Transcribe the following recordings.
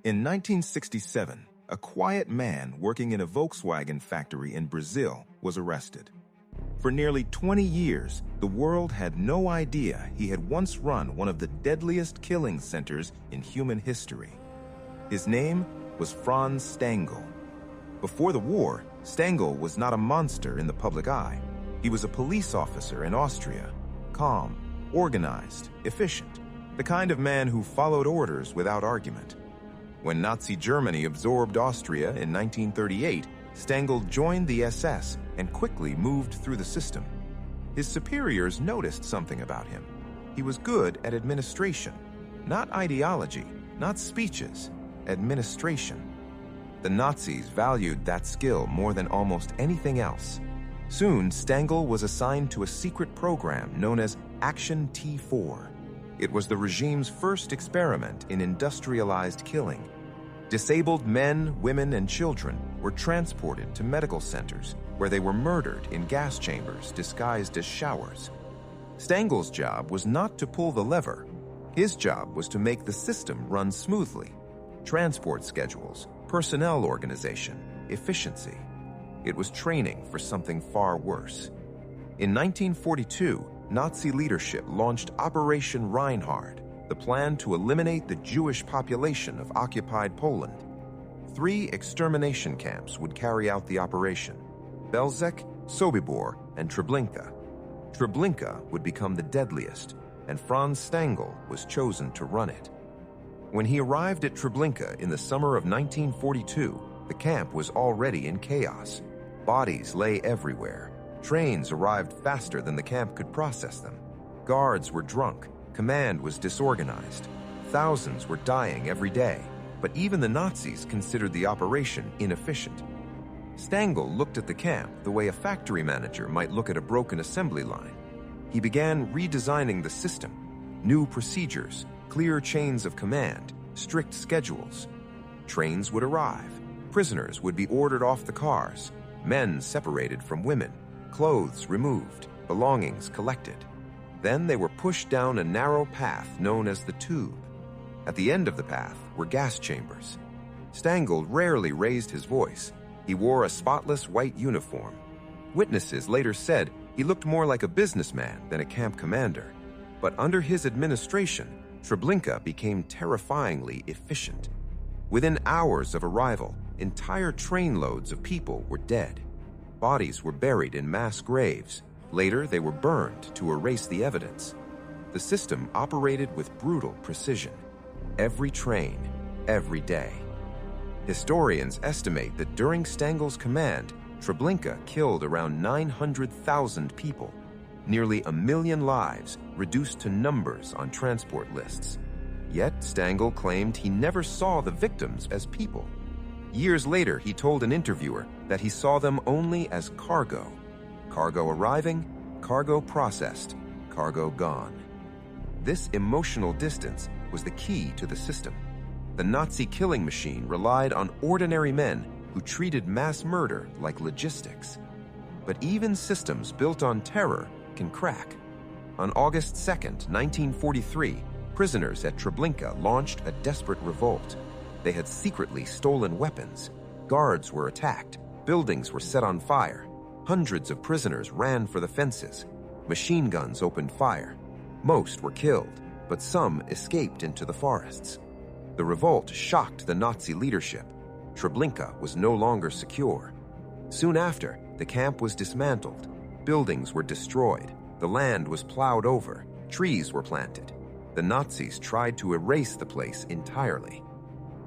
In 1967, a quiet man working in a Volkswagen factory in Brazil was arrested. For nearly 20 years, the world had no idea he had once run one of the deadliest killing centers in human history. His name was Franz Stangl. Before the war, Stangl was not a monster in the public eye. He was a police officer in Austria, calm, organized, efficient, the kind of man who followed orders without argument. When Nazi Germany absorbed Austria in 1938, Stangl joined the SS and quickly moved through the system. His superiors noticed something about him. He was good at administration, not ideology, not speeches, administration. The Nazis valued that skill more than almost anything else. Soon, Stangl was assigned to a secret program known as Action T4. It was the regime's first experiment in industrialized killing. Disabled men, women, and children were transported to medical centers where they were murdered in gas chambers disguised as showers. Stangl's job was not to pull the lever. His job was to make the system run smoothly. Transport schedules, personnel organization, efficiency. It was training for something far worse. In 1942, Nazi leadership launched Operation Reinhard, the plan to eliminate the Jewish population of occupied Poland. 3 extermination camps would carry out the operation: Belzec, Sobibor, and Treblinka. Treblinka would become the deadliest, and Franz Stangl was chosen to run it. When he arrived at Treblinka in the summer of 1942, the camp was already in chaos. Bodies lay everywhere. Trains arrived faster than the camp could process them. Guards were drunk. Command was disorganized. Thousands were dying every day, but even the Nazis considered the operation inefficient. Stangl looked at the camp the way a factory manager might look at a broken assembly line. He began redesigning the system. New procedures, clear chains of command, strict schedules. Trains would arrive. Prisoners would be ordered off the cars. Men separated from women. Clothes removed. Belongings collected. Then they were pushed down a narrow path known as the tube. At the end of the path were gas chambers. Stangl rarely raised his voice. He wore a spotless white uniform. Witnesses later said he looked more like a businessman than a camp commander. But under his administration, Treblinka became terrifyingly efficient. Within hours of arrival, entire trainloads of people were dead. Bodies were buried in mass graves. Later, they were burned to erase the evidence. The system operated with brutal precision. Every train, every day. Historians estimate that during Stangl's command, Treblinka killed around 900,000 people, nearly 1 million lives reduced to numbers on transport lists. Yet Stangl claimed he never saw the victims as people. Years later, he told an interviewer that he saw them only as cargo. Cargo arriving, cargo processed, cargo gone. This emotional distance was the key to the system. The Nazi killing machine relied on ordinary men who treated mass murder like logistics. But even systems built on terror can crack. On August 2nd, 1943, prisoners at Treblinka launched a desperate revolt. They had secretly stolen weapons. Guards were attacked. Buildings were set on fire. Hundreds of prisoners ran for the fences. Machine guns opened fire. Most were killed, but some escaped into the forests. The revolt shocked the Nazi leadership. Treblinka was no longer secure. Soon after, the camp was dismantled. Buildings were destroyed. The land was plowed over. Trees were planted. The Nazis tried to erase the place entirely.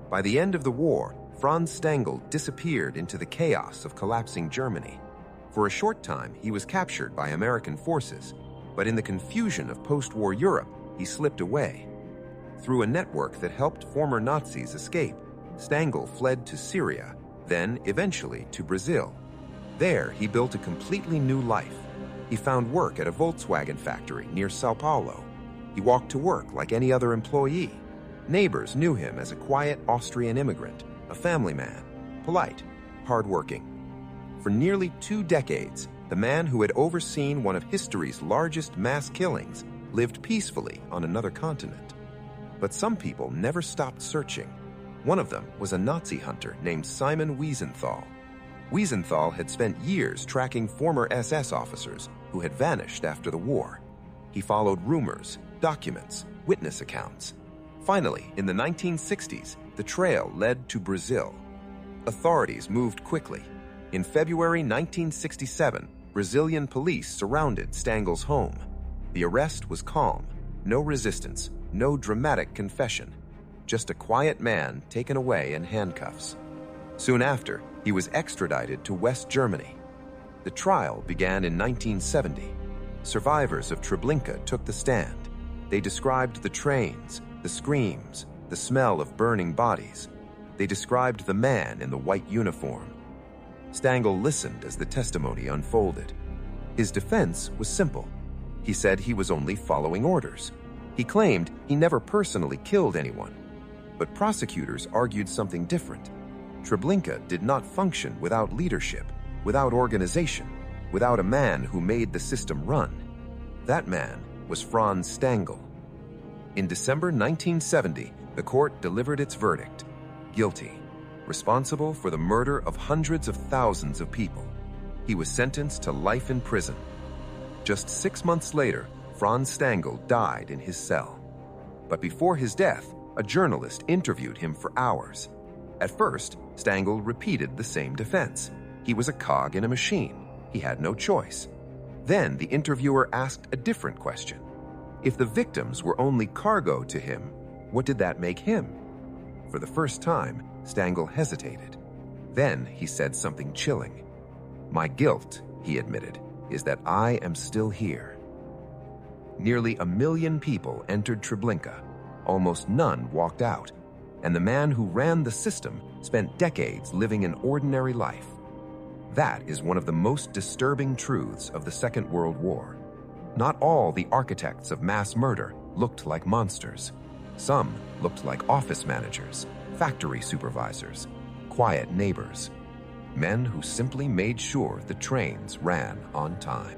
By the end of the war, Franz Stangl disappeared into the chaos of collapsing Germany. For a short time, he was captured by American forces, but in the confusion of post-war Europe, he slipped away. Through a network that helped former Nazis escape, Stangl fled to Syria, then eventually to Brazil. There, he built a completely new life. He found work at a Volkswagen factory near Sao Paulo. He walked to work like any other employee. Neighbors knew him as a quiet Austrian immigrant, a family man, polite, hardworking. For nearly 2 decades, the man who had overseen one of history's largest mass killings lived peacefully on another continent. But some people never stopped searching. One of them was a Nazi hunter named Simon Wiesenthal. Wiesenthal had spent years tracking former SS officers who had vanished after the war. He followed rumors, documents, witness accounts. Finally, in the 1960s, the trail led to Brazil. Authorities moved quickly. In February 1967, Brazilian police surrounded Stangl's home. The arrest was calm, no resistance, no dramatic confession, just a quiet man taken away in handcuffs. Soon after, he was extradited to West Germany. The trial began in 1970. Survivors of Treblinka took the stand. They described the trains, the screams, the smell of burning bodies. They described the man in the white uniform. Stangl listened as the testimony unfolded. His defense was simple. He said he was only following orders. He claimed he never personally killed anyone. But prosecutors argued something different. Treblinka did not function without leadership, without organization, without a man who made the system run. That man was Franz Stangl. In December 1970, the court delivered its verdict: guilty, responsible for the murder of hundreds of thousands of people. He was sentenced to life in prison. Just 6 months later, Franz Stangl died in his cell. But before his death, a journalist interviewed him for hours. At first, Stangl repeated the same defense. He was a cog in a machine. He had no choice. Then the interviewer asked a different question. If the victims were only cargo to him, what did that make him? For the first time, Stangl hesitated. Then he said something chilling. "My guilt," he admitted, "is that I am still here." Nearly 1 million people entered Treblinka. Almost none walked out. And the man who ran the system spent decades living an ordinary life. That is one of the most disturbing truths of the Second World War. Not all the architects of mass murder looked like monsters. Some looked like office managers, factory supervisors, quiet neighbors, men who simply made sure the trains ran on time.